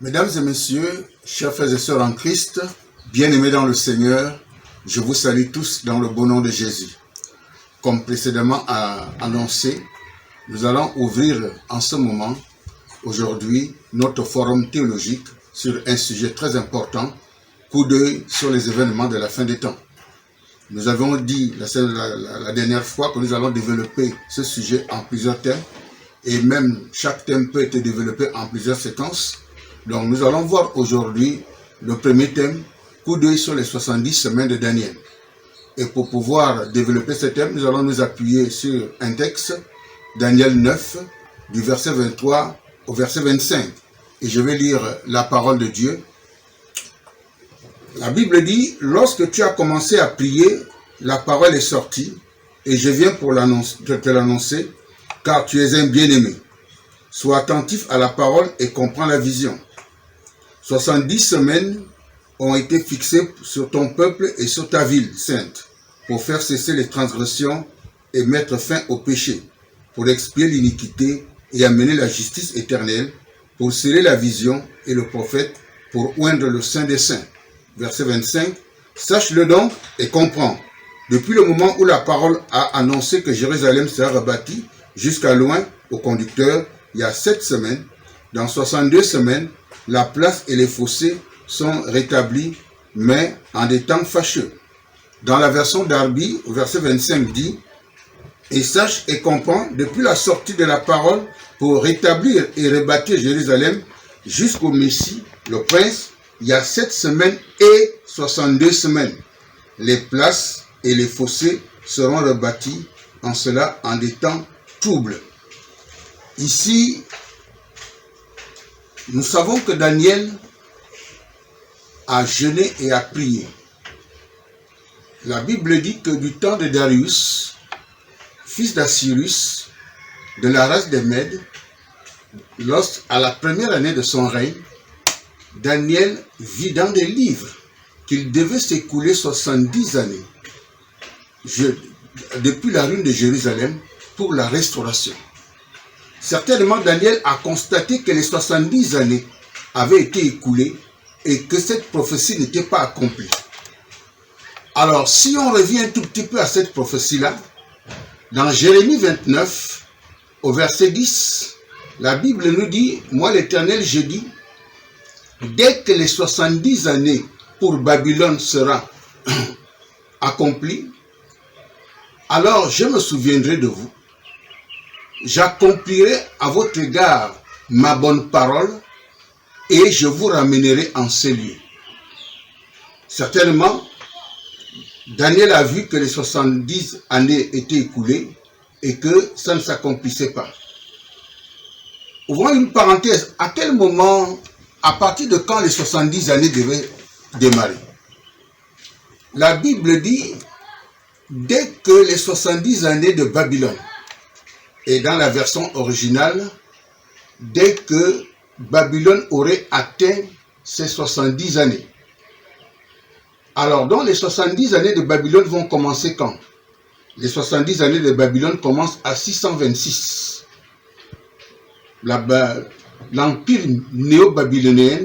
Mesdames et messieurs, chers frères et sœurs en Christ, bien-aimés dans le Seigneur, je vous salue tous dans le beau nom de Jésus. Comme précédemment annoncé, nous allons ouvrir en ce moment, aujourd'hui, notre forum théologique sur un sujet très important, coup d'œil sur les événements de la fin des temps. Nous avons dit la dernière fois que nous allons développer ce sujet en plusieurs thèmes, et même chaque thème peut être développé en plusieurs séquences. Donc nous allons voir aujourd'hui le premier thème, coup d'œil sur les 70 semaines de Daniel. Et pour pouvoir développer ce thème, nous allons nous appuyer sur un texte, Daniel 9, du verset 23 au verset 25. Et je vais lire la parole de Dieu. La Bible dit, lorsque tu as commencé à prier, la parole est sortie, et je viens pour te l'annoncer, car tu es un bien-aimé. Sois attentif à la parole et comprends la vision. 70 semaines ont été fixées sur ton peuple et sur ta ville sainte, pour faire cesser les transgressions et mettre fin au péché, pour expier l'iniquité et amener la justice éternelle, pour sceller la vision et le prophète, pour oindre le Saint des Saints. Verset 25. Sache-le donc et comprends. Depuis le moment où la parole a annoncé que Jérusalem sera rebâtie jusqu'à loin au conducteur, il y a 7 semaines, dans 62 semaines, la place et les fossés sont rétablis, mais en des temps fâcheux. Dans la version d'Arby, au verset 25 dit, « Et sache et comprends, depuis la sortie de la parole, pour rétablir et rebâtir Jérusalem, jusqu'au Messie, le Prince, il y a 7 semaines et 62 semaines. Les places et les fossés seront rebâtis, en cela en des temps troubles. » Ici, nous savons que Daniel a jeûné et a prié. La Bible dit que du temps de Darius, fils d'Assyrus, de la race des Mèdes, à la première année de son règne, Daniel vit dans des livres qu'il devait s'écouler 70 années depuis la ruine de Jérusalem pour la restauration. Certainement, Daniel a constaté que les 70 années avaient été écoulées et que cette prophétie n'était pas accomplie. Alors, si on revient un tout petit peu à cette prophétie-là, dans Jérémie 29, au verset 10, la Bible nous dit, « Moi l'Éternel, je dis, dès que les 70 années pour Babylone sera accomplies, alors je me souviendrai de vous. J'accomplirai à votre égard ma bonne parole et je vous ramènerai en ces lieux. » Certainement, Daniel a vu que les 70 années étaient écoulées et que ça ne s'accomplissait pas. Ouvrons une parenthèse. À quel moment, à partir de quand les 70 années devaient démarrer? La Bible dit, dès que les 70 années de Babylone, et dans la version originale, dès que Babylone aurait atteint ses 70 années. Alors, donc les 70 années de Babylone vont commencer quand? Les 70 années de Babylone commencent à 626. L'empire néo-babylonien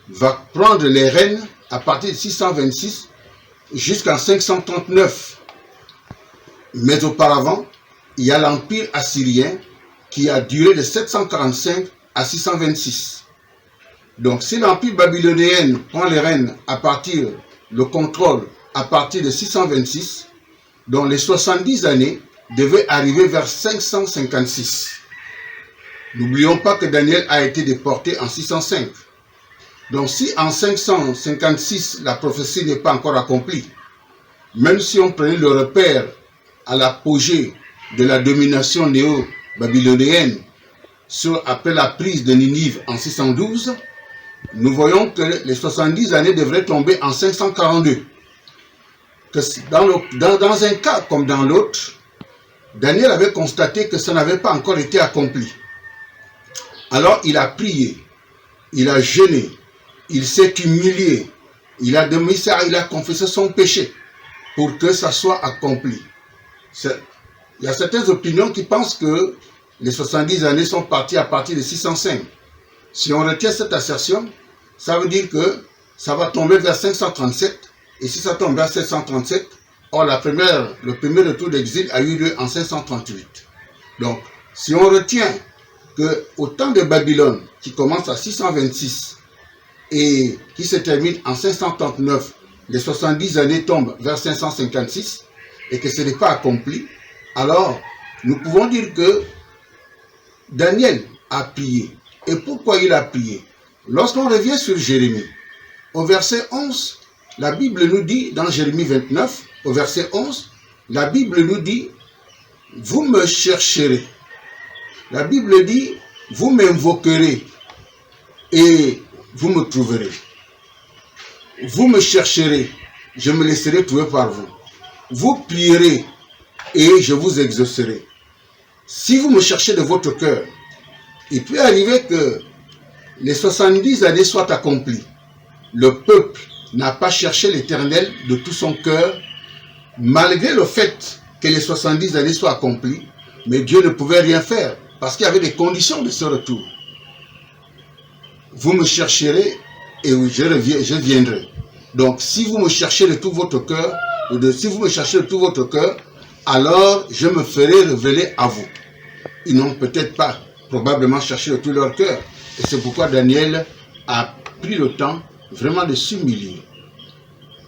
va prendre les rênes à partir de 626 jusqu'en 539. Mais auparavant, il y a l'empire assyrien qui a duré de 745 à 626. Donc si l'empire babylonien prend les rênes le contrôle à partir de 626, donc les 70 années devaient arriver vers 556. N'oublions pas que Daniel a été déporté en 605. Donc si en 556 la prophétie n'est pas encore accomplie, même si on prenait le repère à l'apogée de la domination néo-babylonienne après la prise de Ninive en 612, nous voyons que les 70 années devraient tomber en 542. Que dans un cas comme dans l'autre, Daniel avait constaté que ça n'avait pas encore été accompli. Alors il a prié, il a jeûné, il s'est humilié, il a confessé son péché pour que ça soit accompli. Il y a certaines opinions qui pensent que les 70 années sont parties à partir de 605. Si on retient cette assertion, ça veut dire que ça va tomber vers 537. Et si ça tombe vers 737, or le premier retour d'exil a eu lieu en 538. Donc, si on retient qu'au temps de Babylone, qui commence à 626 et qui se termine en 539, les 70 années tombent vers 556 et que ce n'est pas accompli, alors nous pouvons dire que Daniel a prié. Et pourquoi il a prié? Lorsqu'on revient sur Jérémie, au verset 11, la Bible nous dit, dans Jérémie 29, au verset 11, la Bible nous dit, vous me chercherez. La Bible dit, vous m'invoquerez et vous me trouverez. Vous me chercherez, je me laisserai trouver par vous. Vous prierez et je vous exaucerai. Si vous me cherchez de votre cœur, il peut arriver que les 70 années soient accomplies. Le peuple n'a pas cherché l'Éternel de tout son cœur, malgré le fait que les 70 années soient accomplies, mais Dieu ne pouvait rien faire, parce qu'il y avait des conditions de ce retour. Vous me chercherez et je viendrai. Donc, si vous me cherchez de tout votre cœur, alors je me ferai révéler à vous. Ils n'ont peut-être pas probablement cherché de tout leur cœur. Et c'est pourquoi Daniel a pris le temps vraiment de s'humilier.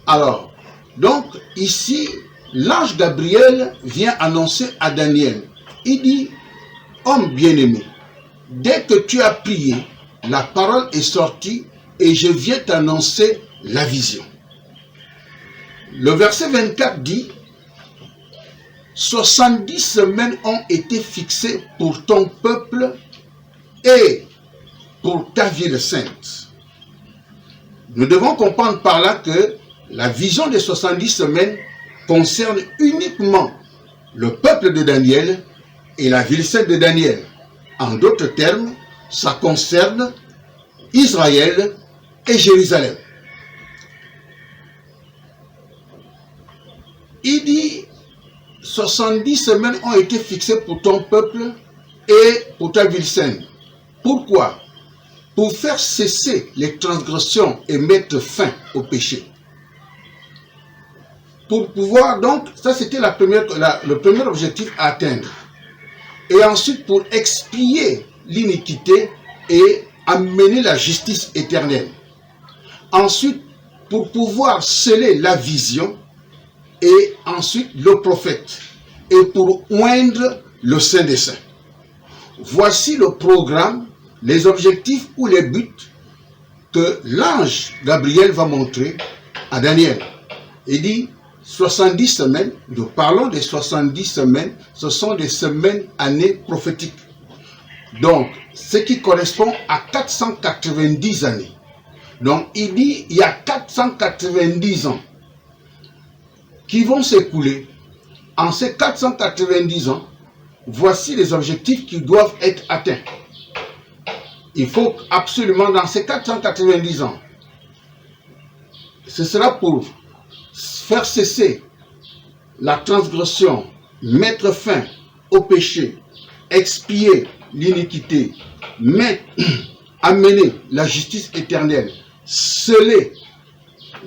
Alors, donc, ici, l'ange Gabriel vient annoncer à Daniel. Il dit, homme bien-aimé, dès que tu as prié, la parole est sortie et je viens t'annoncer la vision. Le verset 24 dit, 70 semaines ont été fixées pour ton peuple et pour ta ville sainte. Nous devons comprendre par là que la vision des 70 semaines concerne uniquement le peuple de Daniel et la ville sainte de Daniel. En d'autres termes, ça concerne Israël et Jérusalem. Il dit, 70 semaines ont été fixées pour ton peuple et pour ta ville sainte. Pourquoi? Pour faire cesser les transgressions et mettre fin au péché. Pour pouvoir, donc, ça c'était le premier objectif à atteindre. Et ensuite pour expier l'iniquité et amener la justice éternelle. Ensuite, pour pouvoir sceller la vision et ensuite le prophète. Et pour oindre le Saint des Saints. Voici le programme, les objectifs ou les buts que l'ange Gabriel va montrer à Daniel. Il dit 70 semaines, nous parlons des 70 semaines, ce sont des semaines, années prophétiques. Donc, ce qui correspond à 490 années. Donc, il dit il y a 490 ans qui vont s'écouler. En ces 490 ans, voici les objectifs qui doivent être atteints. Il faut absolument, dans ces 490 ans, ce sera pour faire cesser la transgression, mettre fin au péché, expier l'iniquité, amener la justice éternelle, sceller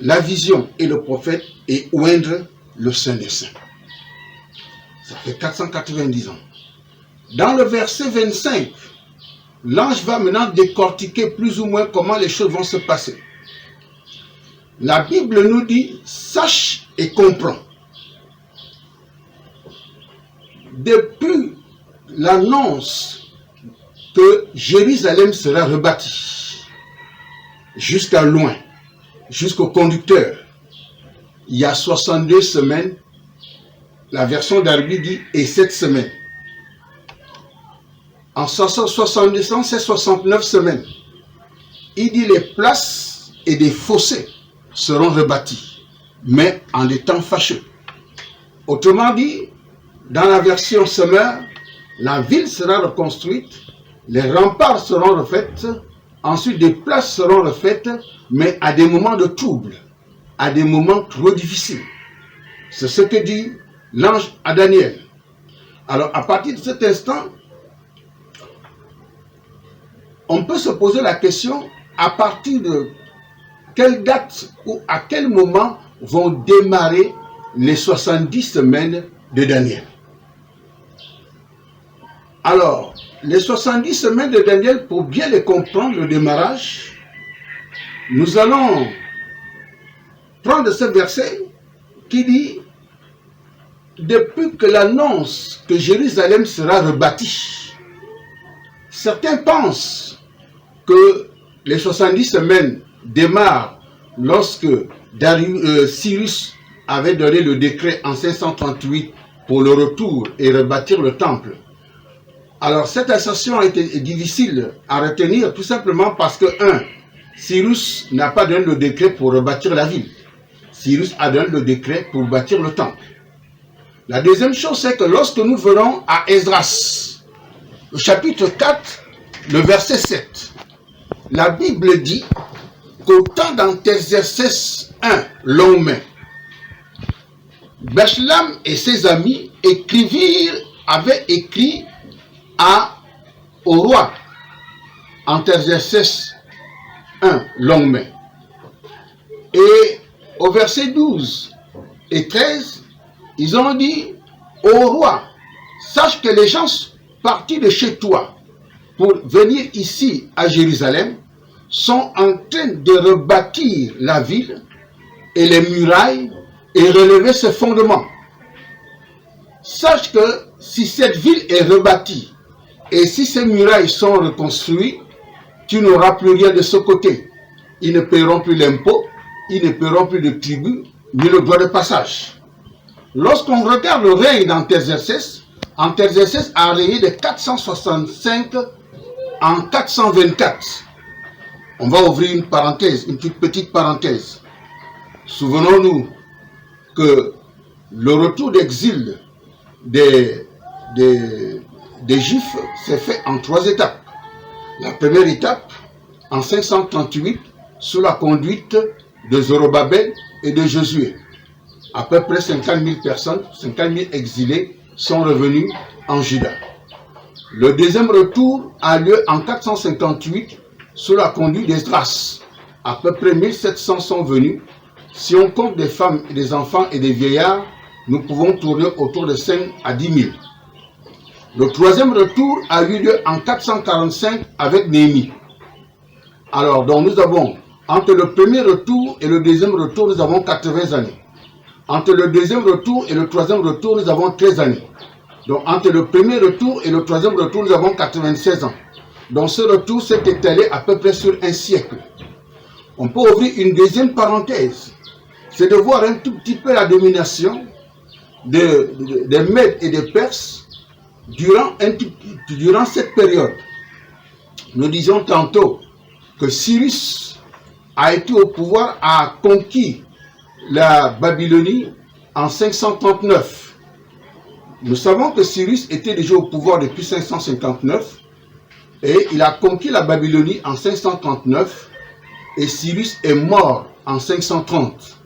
la vision et le prophète et oindre le Saint des Saints. Ça fait 490 ans. Dans le verset 25, l'ange va maintenant décortiquer plus ou moins comment les choses vont se passer. La Bible nous dit, sache et comprends. Depuis l'annonce que Jérusalem sera rebâtie, jusqu'à loin, jusqu'au conducteur, il y a 62 semaines, la version d'Arbi dit, et 7 semaines. En 72 ans, c'est 69 semaines. Il dit les places et des fossés seront rebâtis, mais en des temps fâcheux. Autrement dit, dans la version Semeur, la ville sera reconstruite, les remparts seront refaits, ensuite des places seront refaites, mais à des moments de trouble, à des moments trop difficiles. C'est ce que dit l'ange à Daniel. Alors, à partir de cet instant, on peut se poser la question à partir de quelle date ou à quel moment vont démarrer les 70 semaines de Daniel. Alors, les 70 semaines de Daniel, pour bien les comprendre, le démarrage, nous allons prendre ce verset qui dit « Depuis que l'annonce que Jérusalem sera rebâtie », certains pensent que les 70 semaines démarrent lorsque Cyrus avait donné le décret en 538 pour le retour et rebâtir le temple. Alors cette assertion a été difficile à retenir tout simplement parce que, Cyrus n'a pas donné le décret pour rebâtir la ville. Cyrus a donné le décret pour bâtir le temple. La deuxième chose, c'est que lorsque nous venons à Esdras, le chapitre 4, le verset 7, la Bible dit qu'au temps d'Artaxerxès I, Long-Main, Meshullam et ses amis avaient écrit au roi Artaxerxès I, Long-Main. Et au verset 12 et 13, ils ont dit au roi, sache que les gens partis de chez toi pour venir ici à Jérusalem sont en train de rebâtir la ville et les murailles et relever ses fondements. Sache que si cette ville est rebâtie et si ces murailles sont reconstruites, tu n'auras plus rien de ce côté. Ils ne paieront plus l'impôt, ils ne paieront plus de tribut, ni le droit de passage. Lorsqu'on regarde le règne d'Artaxerxès, Artaxerxès a régné de 465 en 424. On va ouvrir une parenthèse, une toute petite parenthèse. Souvenons-nous que le retour d'exil des Juifs s'est fait en 3 étapes. La première étape, en 538, sous la conduite de Zorobabel et de Josué. À peu près 50 000 personnes, 50 000 exilés sont revenus en Juda. Le deuxième retour a lieu en 458 sous la conduite d'Esdras. À peu près 1700 sont venus. Si on compte des femmes, des enfants et des vieillards, nous pouvons tourner autour de 5 à 10 000. Le troisième retour a eu lieu en 445 avec Néhémie. Alors, donc nous avons, entre le premier retour et le deuxième retour, nous avons 80 années. Entre le deuxième retour et le troisième retour, nous avons 13 années. Donc, entre le premier retour et le troisième retour, nous avons 96 ans. Donc, ce retour s'est étalé à peu près sur un siècle. On peut ouvrir une deuxième parenthèse. C'est de voir un tout petit peu la domination des Mèdes et des Perses durant cette période. Nous disions tantôt que Cyrus a été au pouvoir, a conquis la Babylonie en 539. Nous savons que Cyrus était déjà au pouvoir depuis 559 et il a conquis la Babylonie en 539 et Cyrus est mort en 530.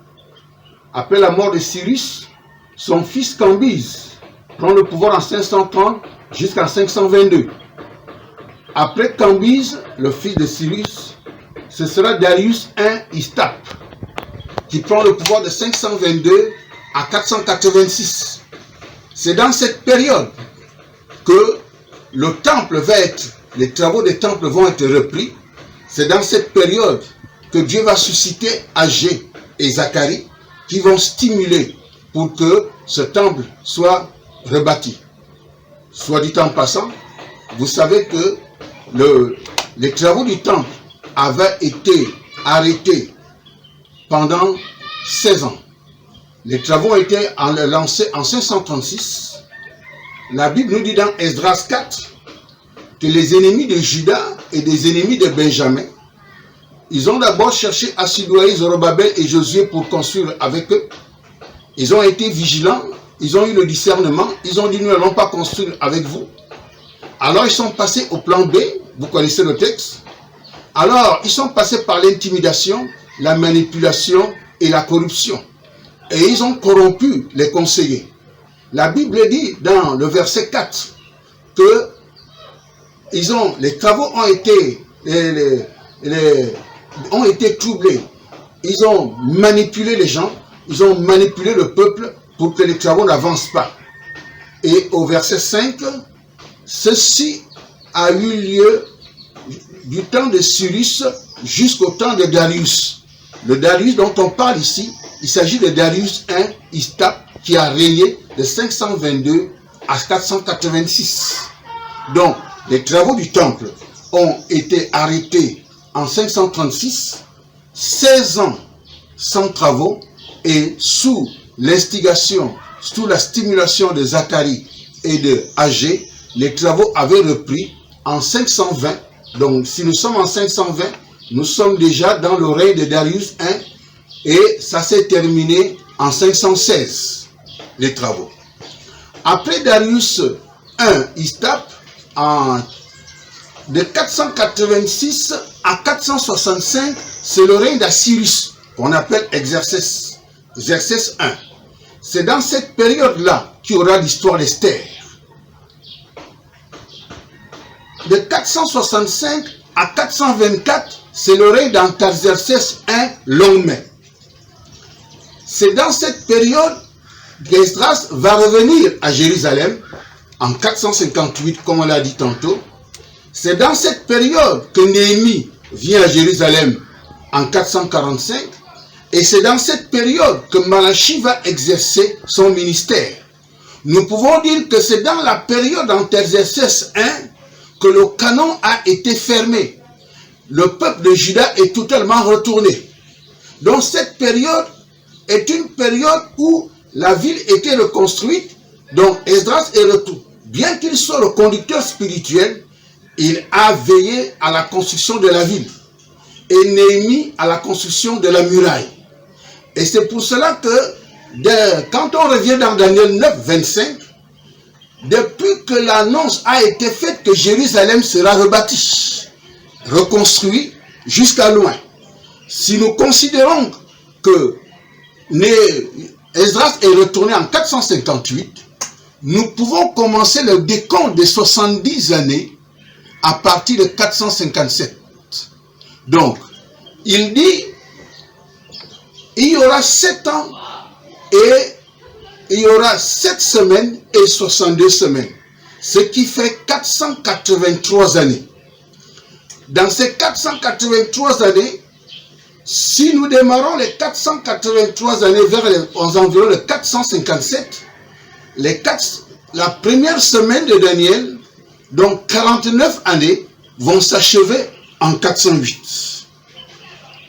Après la mort de Cyrus, son fils Cambyse prend le pouvoir en 530 jusqu'en 522. Après Cambyse, le fils de Cyrus, ce sera Darius I Istap qui prend le pouvoir de 522 à 486. C'est dans cette période que le temple va être, les travaux des temples vont être repris. C'est dans cette période que Dieu va susciter Agé et Zacharie qui vont stimuler pour que ce temple soit rebâti. Soit dit en passant, vous savez que les travaux du temple avaient été arrêtés pendant 16 ans. Les travaux ont été lancés en 536. La Bible nous dit dans Esdras 4 que les ennemis de Juda et des ennemis de Benjamin, ils ont d'abord cherché à soudoyer Zorobabel et Josué pour construire avec eux. Ils ont été vigilants, ils ont eu le discernement, ils ont dit nous n'allons pas construire avec vous. Alors ils sont passés au plan B, vous connaissez le texte. Alors ils sont passés par l'intimidation, la manipulation et la corruption. Et ils ont corrompu les conseillers. La Bible dit dans le verset 4 que les travaux ont été ont été troublés. Ils ont manipulé les gens, ils ont manipulé le peuple pour que les travaux n'avancent pas. Et au verset 5, ceci a eu lieu du temps de Cyrus jusqu'au temps de Darius. Le Darius dont on parle ici, il s'agit de Darius I Istap qui a régné de 522 à 486. Donc, les travaux du temple ont été arrêtés en 536, 16 ans sans travaux, et sous l'instigation, sous la stimulation de Zacharie et de Agé, les travaux avaient repris en 520. Donc, si nous sommes en 520, nous sommes déjà dans le règne de Darius I, et ça s'est terminé en 516, les travaux. Après Darius I Istap, de 486 à 465, c'est le règne d'Assyrus, qu'on appelle Xerxès I. C'est dans cette période-là qu'il y aura l'histoire d'Esther. De 465 à 424, c'est le règne d'Artaxerxès I Longmain. C'est dans cette période qu'Esdras va revenir à Jérusalem en 458, comme on l'a dit tantôt. C'est dans cette période que Néhémie vient à Jérusalem en 445. Et c'est dans cette période que Malachie va exercer son ministère. Nous pouvons dire que c'est dans la période d'Artaxerxès I que le canon a été fermé. Le peuple de Juda est totalement retourné. Donc cette période est une période où la ville était reconstruite. Donc Esdras est retourné. Bien qu'il soit le conducteur spirituel, il a veillé à la construction de la ville. Et Néhémie à la construction de la muraille. Et c'est pour cela que quand on revient dans Daniel 9, 25, depuis que l'annonce a été faite que Jérusalem sera rebâtie, reconstruit jusqu'à loin. Si nous considérons que Esdras est retourné en 458, nous pouvons commencer le décompte des 70 années à partir de 457. Donc, il dit, il y aura 7 ans et il y aura 7 semaines et 62 semaines, ce qui fait 483 années. Dans ces 483 années, si nous démarrons les 483 années vers aux environs de 457, la première semaine de Daniel, donc 49 années, vont s'achever en 408.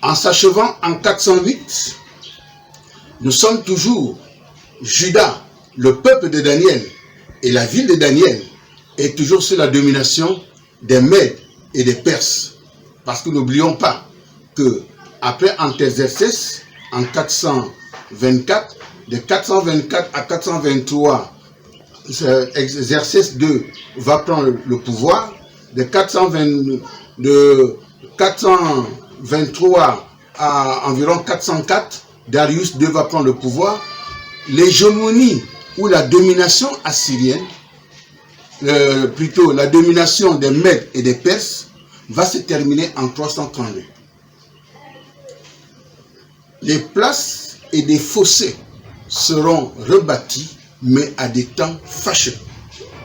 En s'achevant en 408, nous sommes toujours Juda, le peuple de Daniel et la ville de Daniel est toujours sous la domination des Mèdes et des Perses. Parce que n'oublions pas que après Artaxerxès, en 424, de 424 à 423, Xerxès II va prendre le pouvoir. De 423 à environ 404, Darius II va prendre le pouvoir. L'hégémonie ou la domination assyrienne, plutôt la domination des Mèdes et des Perses, va se terminer en 332. Les places et des fossés seront rebâtis, mais à des temps fâcheux,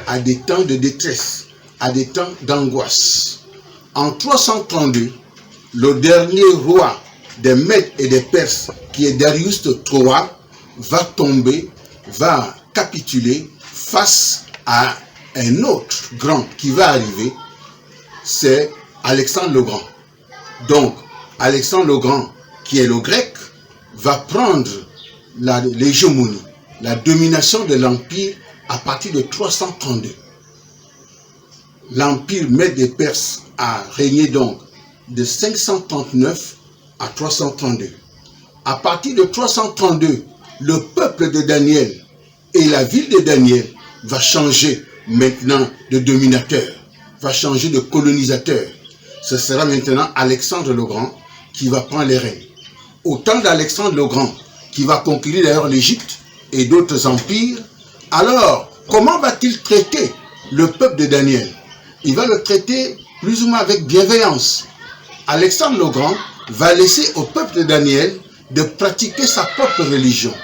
à des temps de détresse, à des temps d'angoisse. En 332, le dernier roi des Mèdes et des Perses, qui est Darius III, va tomber, va capituler face à un autre grand qui va arriver, c'est Alexandre le Grand. Donc, Alexandre le Grand, qui est le grec, va prendre l'hégémonie, la domination de l'Empire à partir de 332. L'Empire Mède et Perse a régné donc de 539 à 332. À partir de 332, le peuple de Daniel et la ville de Daniel va changer maintenant de dominateur, va changer de colonisateur. Ce sera maintenant Alexandre le Grand qui va prendre les rênes. Au temps d'Alexandre le Grand, qui va conquérir d'ailleurs l'Égypte et d'autres empires, alors comment va-t-il traiter le peuple de Daniel? Il va le traiter plus ou moins avec bienveillance. Alexandre le Grand va laisser au peuple de Daniel de pratiquer sa propre religion.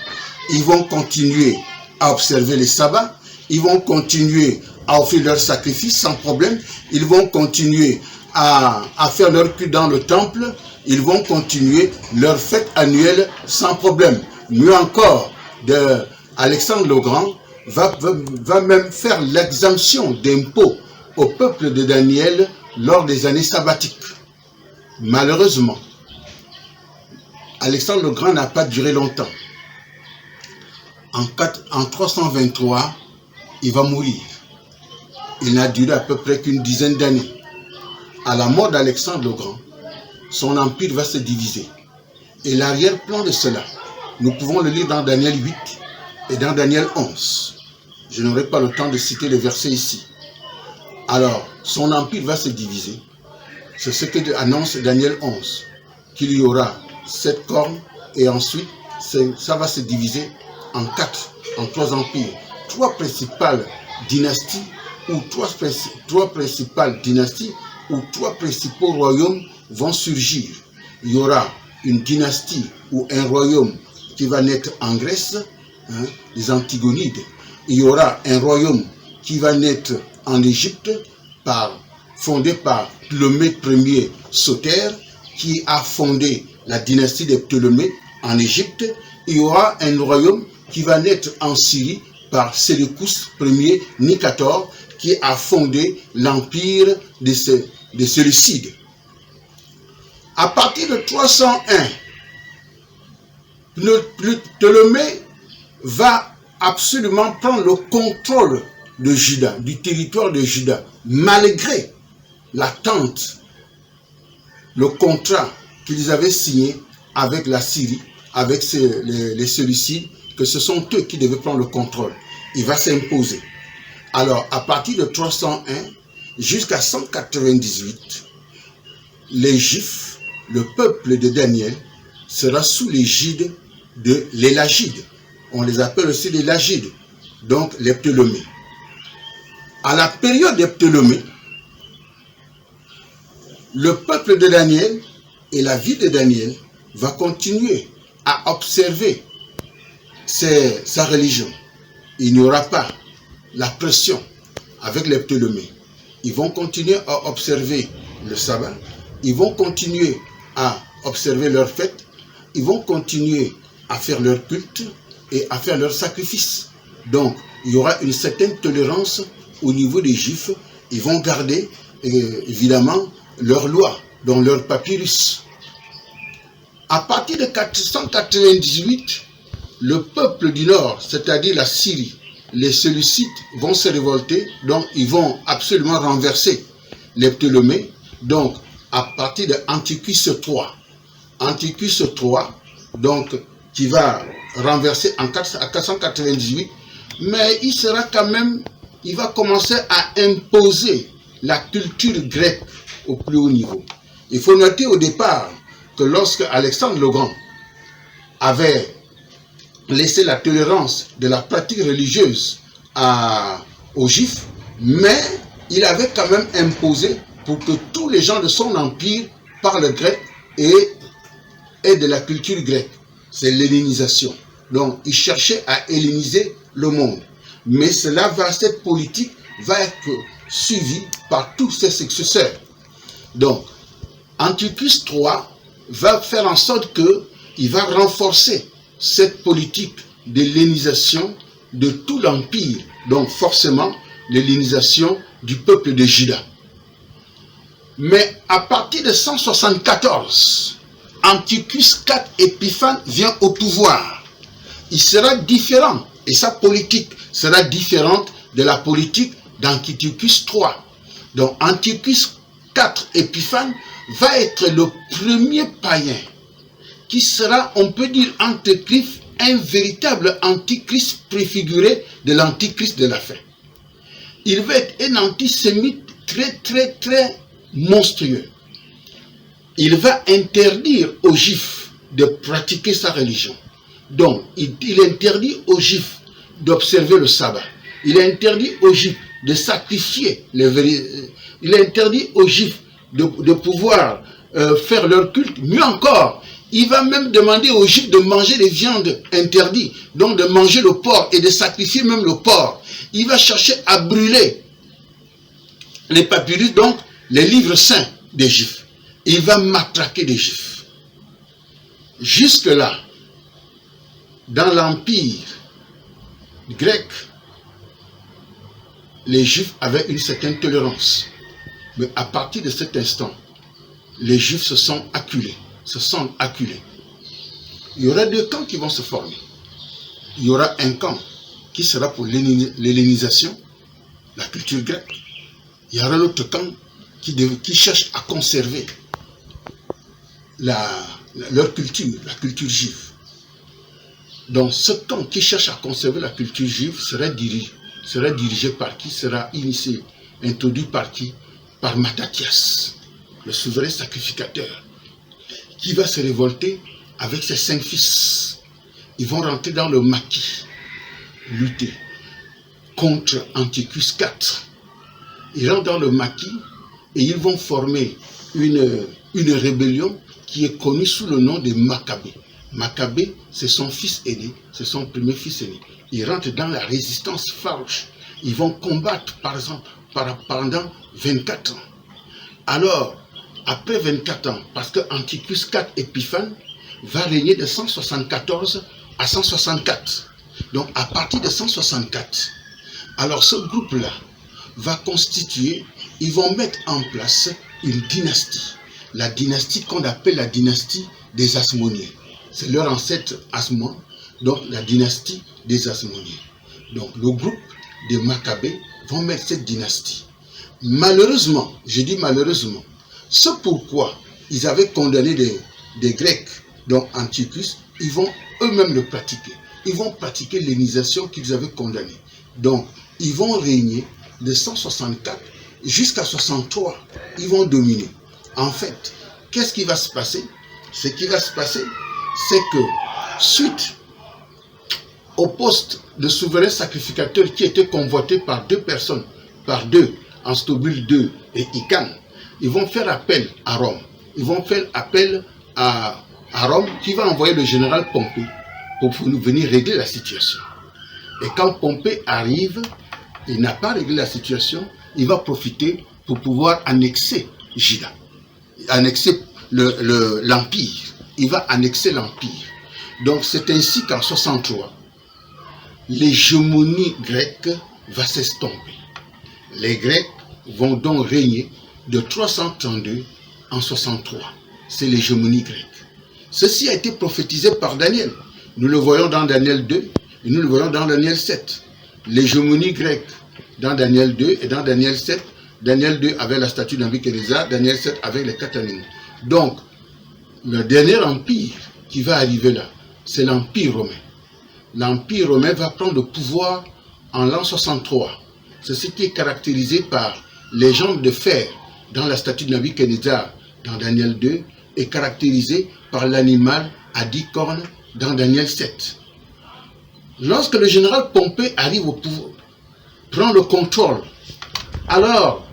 Ils vont continuer à observer les sabbats, ils vont continuer à offrir leurs sacrifices sans problème, ils vont continuer à faire leur culte dans le temple, ils vont continuer leur fête annuelle sans problème. Mieux encore, Alexandre le Grand va même faire l'exemption d'impôts au peuple de Daniel lors des années sabbatiques. Malheureusement, Alexandre le Grand n'a pas duré longtemps. En 323, il va mourir. Il n'a duré à peu près qu'une dizaine d'années. À la mort d'Alexandre le Grand, son empire va se diviser. Et l'arrière-plan de cela, nous pouvons le lire dans Daniel 8 et dans Daniel 11. Je n'aurai pas le temps de citer les versets ici. Alors, son empire va se diviser. C'est ce que annonce Daniel 11, qu'il y aura 7 cornes et ensuite, ça va se diviser en 4, en 3 empires. 3 principales dynasties ou 3 principales dynasties ou 3 principaux royaumes vont surgir. Il y aura une dynastie ou un royaume qui va naître en Grèce, les Antigonides. Il y aura un royaume qui va naître en Égypte, fondé par Ptolémée Ier Soter, qui a fondé la dynastie des Ptolémées en Égypte. Il y aura un royaume qui va naître en Syrie par Séleucus Ier Nicator, qui a fondé l'empire des Séleucides. À partir de 301, Ptolémée va absolument prendre le contrôle de Juda, du territoire de Juda, malgré l'attente, le contrat qu'ils avaient signé avec la Syrie, avec les Séleucides, que ce sont eux qui devaient prendre le contrôle. Il va s'imposer. Alors, à partir de 301 jusqu'à 198, les Juifs, le peuple de Daniel, sera sous l'égide de l'Élagide. On les appelle aussi les Lagides, donc les Ptolémées. À la période des Ptolémées, le peuple de Daniel et la vie de Daniel va continuer à observer sa religion. Il n'y aura pas la pression avec les Ptolémées. Ils vont continuer à observer le sabbat, ils vont continuer à observer leurs fêtes, ils vont continuer à faire leur culte et à faire leurs sacrifices. Donc, il y aura une certaine tolérance au niveau des Juifs. Ils vont garder, évidemment, leurs lois, dont leur papyrus. À partir de 498, le peuple du Nord, c'est-à-dire la Syrie, les Séleucides vont se révolter, donc ils vont absolument renverser les Ptolémées. Donc, à partir de Antiocchus III, Antiocchus III, donc, qui va renverser à 498, mais il va commencer à imposer la culture grecque au plus haut niveau. Il faut noter au départ que lorsque Alexandre le Grand avait laissé la tolérance de la pratique religieuse aux Juifs, mais il avait quand même imposé pour que tous les gens de son empire parlent grec et de la culture grecque. C'est l'hellénisation. Donc, il cherchait à helléniser le monde. Mais cette politique va être suivie par tous ses successeurs. Donc, Antiochus III va faire en sorte qu'il va renforcer cette politique d'hellénisation de tout l'empire. Donc, forcément, l'hellénisation du peuple de Juda. Mais à partir de 174, Antiochus IV Épiphane vient au pouvoir. Il sera différent, et sa politique sera différente de la politique d'Antiochus III. Donc Antiochus IV Épiphane va être le premier païen qui sera, on peut dire, un véritable antichrist préfiguré de l'antichrist de la fin. Il va être un antisémite très monstrueux. Il va interdire aux Juifs de pratiquer sa religion. Donc, il interdit aux Juifs d'observer le sabbat. Il interdit aux Juifs de sacrifier il interdit aux Juifs de pouvoir faire leur culte. Mieux encore, il va même demander aux Juifs de manger les viandes interdites, donc de manger le porc et de sacrifier même le porc. Il va chercher à brûler les papyrus, donc les livres saints des Juifs. Il va matraquer les Juifs. Jusque-là, dans l'Empire grec, les Juifs avaient une certaine tolérance. Mais à partir de cet instant, les Juifs se sont acculés. Il y aura deux camps qui vont se former. Il y aura un camp qui sera pour l'hellénisation, la culture grecque. Il y aura l'autre camp qui cherche à conserver leur culture, la culture juive. Donc ce camp qui cherche à conserver la culture juive sera dirigé par qui? Sera initié, introduit par qui? Par Mattathias, le souverain sacrificateur, qui va se révolter avec ses 5 fils. Ils vont rentrer dans le maquis, lutter contre Antiochus IV. Ils rentrent dans le maquis et ils vont former une rébellion qui est connue sous le nom de Maccabée. Maccabée, c'est son fils aîné, c'est son premier fils aîné. Ils rentrent dans la résistance farouche. Ils vont combattre, par exemple, pendant 24 ans. Alors, après 24 ans, parce que Antiochus IV Épiphane va régner de 174 à 164. Donc, à partir de 164, alors ce groupe-là va constituer, ils vont mettre en place une dynastie. La dynastie qu'on appelle la dynastie des Hasmoniens. C'est leur ancêtre Hasmon, donc la dynastie des Hasmoniens. Donc, le groupe des Maccabées vont mettre cette dynastie. Malheureusement, je dis malheureusement, ce pourquoi ils avaient condamné des Grecs, donc Antiochus, ils vont eux-mêmes le pratiquer. Ils vont pratiquer l'hellénisation qu'ils avaient condamnée. Donc, ils vont régner de 164 jusqu'à 63. Ils vont dominer. En fait, qu'est-ce qui va se passer? Ce qui va se passer, c'est que suite au poste de souverain sacrificateur qui était convoité par deux personnes, Anstobule II et Icane, ils vont faire appel à Rome. Ils vont faire appel à Rome qui va envoyer le général Pompée pour venir régler la situation. Et quand Pompée arrive, il n'a pas réglé la situation, il va profiter pour pouvoir annexer Juda, annexer l'Empire. Il va annexer l'Empire. Donc c'est ainsi qu'en 63, l'hégémonie grecque va s'estomper. Les Grecs vont donc régner de 332 en 63. C'est l'hégémonie grecque. Ceci a été prophétisé par Daniel. Nous le voyons dans Daniel 2 et nous le voyons dans Daniel 7. L'hégémonie grecque dans Daniel 2 et dans Daniel 7. Daniel 2 avec la statue d'Nabuchodonosor, Daniel 7 avec les 4 animaux. Donc, le dernier empire qui va arriver là, c'est l'Empire romain. L'Empire romain va prendre le pouvoir en l'an 63. C'est ce qui est caractérisé par les jambes de fer dans la statue de Nabuchodonosor dans Daniel 2 et caractérisé par l'animal à 10 cornes dans Daniel 7. Lorsque le général Pompée arrive au pouvoir, prend le contrôle, alors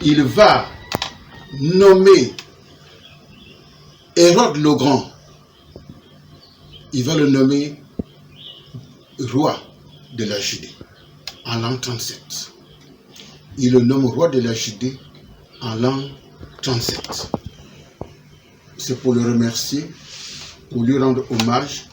il va nommer Hérode le Grand. Il va le nommer roi de la Judée en l'an 37. Il le nomme roi de la Judée en l'an 37. C'est pour le remercier, pour lui rendre hommage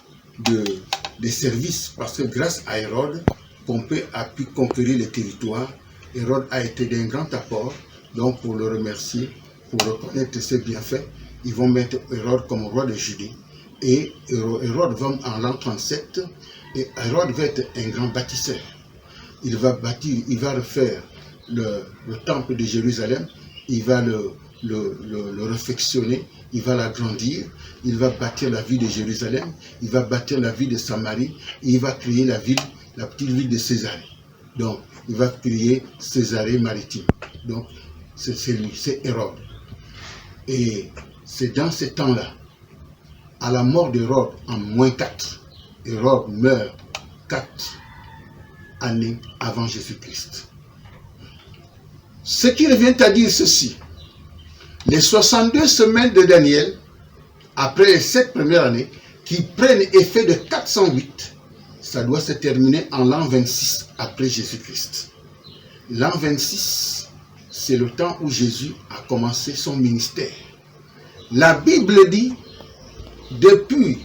des services, parce que grâce à Hérode, Pompée a pu conquérir les territoires. Hérode a été d'un grand apport, donc pour le remercier, pour reconnaître ses bienfaits, ils vont mettre Hérode comme roi de Judée. Et Hérode va en l'an 37, et Hérode va être un grand bâtisseur. Il va bâtir, il va refaire le temple de Jérusalem, il va le réfectionner, il va l'agrandir, il va bâtir la ville de Jérusalem, il va bâtir la ville de Samarie, et il va créer la petite ville de Césarée. Donc, il va créer Césarée maritime. Donc, c'est lui, c'est Hérode. Et c'est dans ces temps-là, à la mort d'Hérode en -4, Hérode meurt 4 années avant Jésus-Christ. Ce qui revient à dire ceci, Les 62 semaines de Daniel, après les 7 premières années, qui prennent effet de 408, ça doit se terminer en l'an 26 après Jésus-Christ. L'an 26, c'est le temps où Jésus a commencé son ministère. La Bible dit, depuis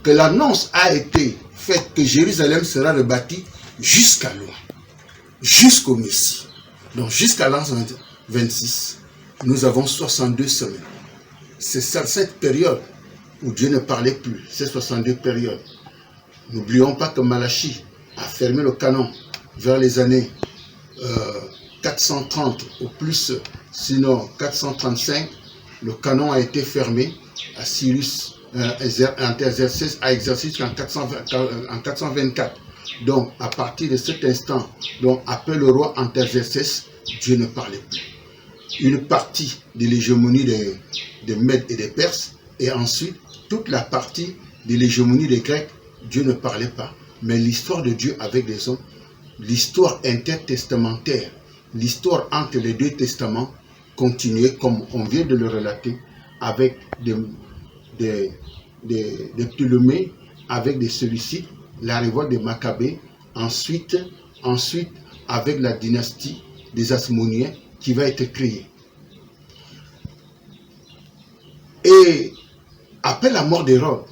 que l'annonce a été faite que Jérusalem sera rebâtie jusqu'à loin, jusqu'au Messie. Donc jusqu'à l'an 26, nous avons 62 semaines. C'est cette période où Dieu ne parlait plus, ces 62 périodes. N'oublions pas que Malachie a fermé le canon vers les années 430 au plus, sinon 435. Le canon a été fermé à Cyrus Artaxerxès a exercé en 424. Donc, à partir de cet instant, donc après le roi Artaxerxès, Dieu ne parlait plus. Une partie de l'hégémonie des Mèdes et des Perses, et ensuite toute la partie de l'hégémonie des Grecs, Dieu ne parlait pas. Mais l'histoire de Dieu avec les hommes, l'histoire intertestamentaire, l'histoire entre les deux testaments, continuait comme on vient de le relater, avec des Ptolémées, avec des Séleucides, la révolte des Maccabées, ensuite avec la dynastie des Hasmoniens qui va être créée. Et après la mort d'Hérode,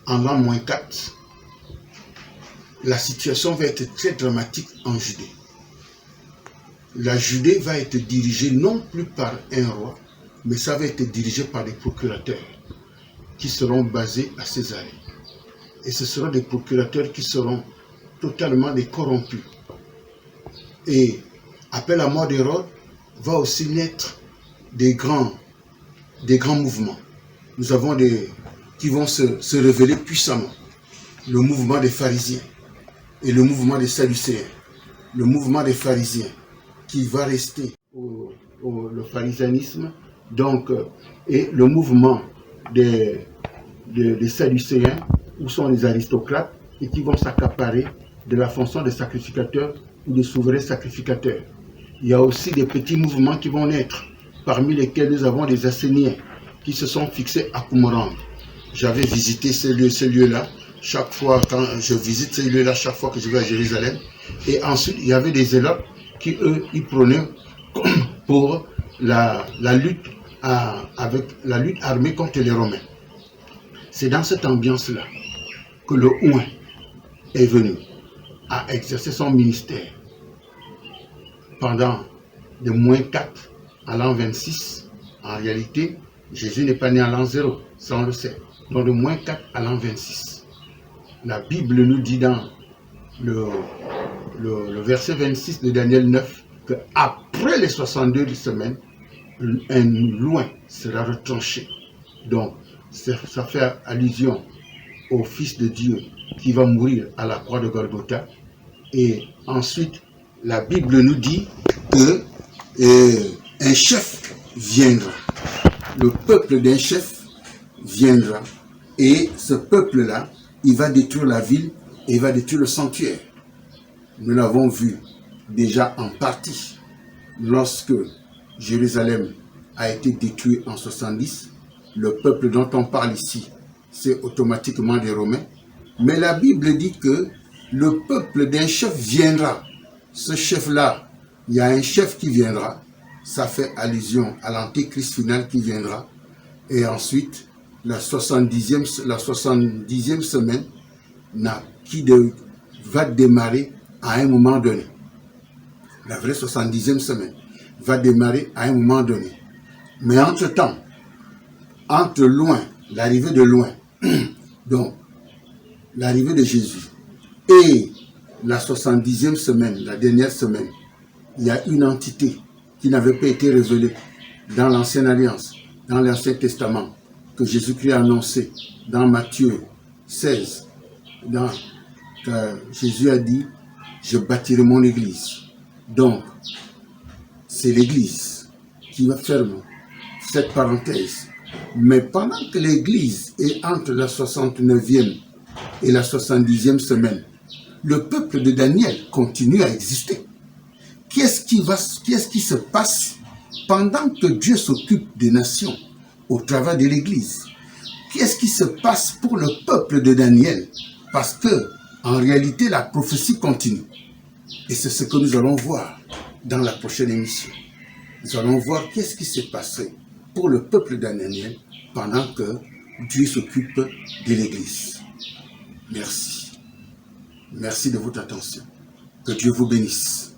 en l'an -4, la situation va être très dramatique en Judée. La Judée va être dirigée non plus par un roi, mais ça va être dirigé par des procurateurs qui seront basés à Césarée. Et ce seront des procurateurs qui seront totalement des corrompus. Et après la mort d'Hérode, va aussi naître des grands mouvements. Nous avons qui vont se révéler puissamment. Le mouvement des pharisiens et le mouvement des sadducéens. Le mouvement des pharisiens qui va rester le pharisianisme, donc, et le mouvement des sadducéens, où sont les aristocrates, et qui vont s'accaparer de la fonction de sacrificateur ou de souverain sacrificateur. Il y a aussi des petits mouvements qui vont naître, parmi lesquels nous avons des Asséniens, qui se sont fixés à Qumran. J'avais visité ce lieu-là, chaque fois, quand je visite ce lieu-là, chaque fois que je vais à Jérusalem. Et ensuite, il y avait des zélotes qui, eux, y prenaient pour la lutte armée contre les Romains. C'est dans cette ambiance-là que le Ouin est venu à exercer son ministère pendant de -4 à l'an 26. En réalité, Jésus n'est pas né à l'an 0, ça on le sait. Donc de -4 à l'an 26. La Bible nous dit dans le verset 26 de Daniel 9 que après les 62 semaines, un loin sera retranché. Donc, ça fait allusion au Fils de Dieu qui va mourir à la croix de Golgotha. Et ensuite, la Bible nous dit que un chef viendra. Le peuple d'un chef viendra. Et ce peuple-là, il va détruire la ville et il va détruire le sanctuaire. Nous l'avons vu déjà en partie lorsque Jérusalem a été détruit en 70. Le peuple dont on parle ici, c'est automatiquement des Romains. Mais la Bible dit que le peuple d'un chef viendra. Ce chef-là, il y a un chef qui viendra. Ça fait allusion à l'antéchrist final qui viendra. Et ensuite, la 70e semaine qui va démarrer à un moment donné. La vraie 70e semaine va démarrer à un moment donné. Mais entre-temps, entre loin, l'arrivée de loin, donc l'arrivée de Jésus et la 70e semaine, la dernière semaine, il y a une entité qui n'avait pas été révélée dans l'Ancienne Alliance, dans l'Ancien Testament, que Jésus-Christ a annoncé dans Matthieu 16, Jésus a dit, je bâtirai mon église. Donc, c'est l'église qui va fermer cette parenthèse. Mais pendant que l'église est entre la 69e et la 70e semaine, le peuple de Daniel continue à exister. Qu'est-ce qui se passe pendant que Dieu s'occupe des nations au travers de l'Église, qu'est-ce qui se passe pour le peuple de Daniel? Parce que, en réalité, la prophétie continue. Et c'est ce que nous allons voir dans la prochaine émission. Nous allons voir qu'est-ce qui s'est passé pour le peuple de Daniel pendant que Dieu s'occupe de l'Église. Merci. Merci de votre attention. Que Dieu vous bénisse.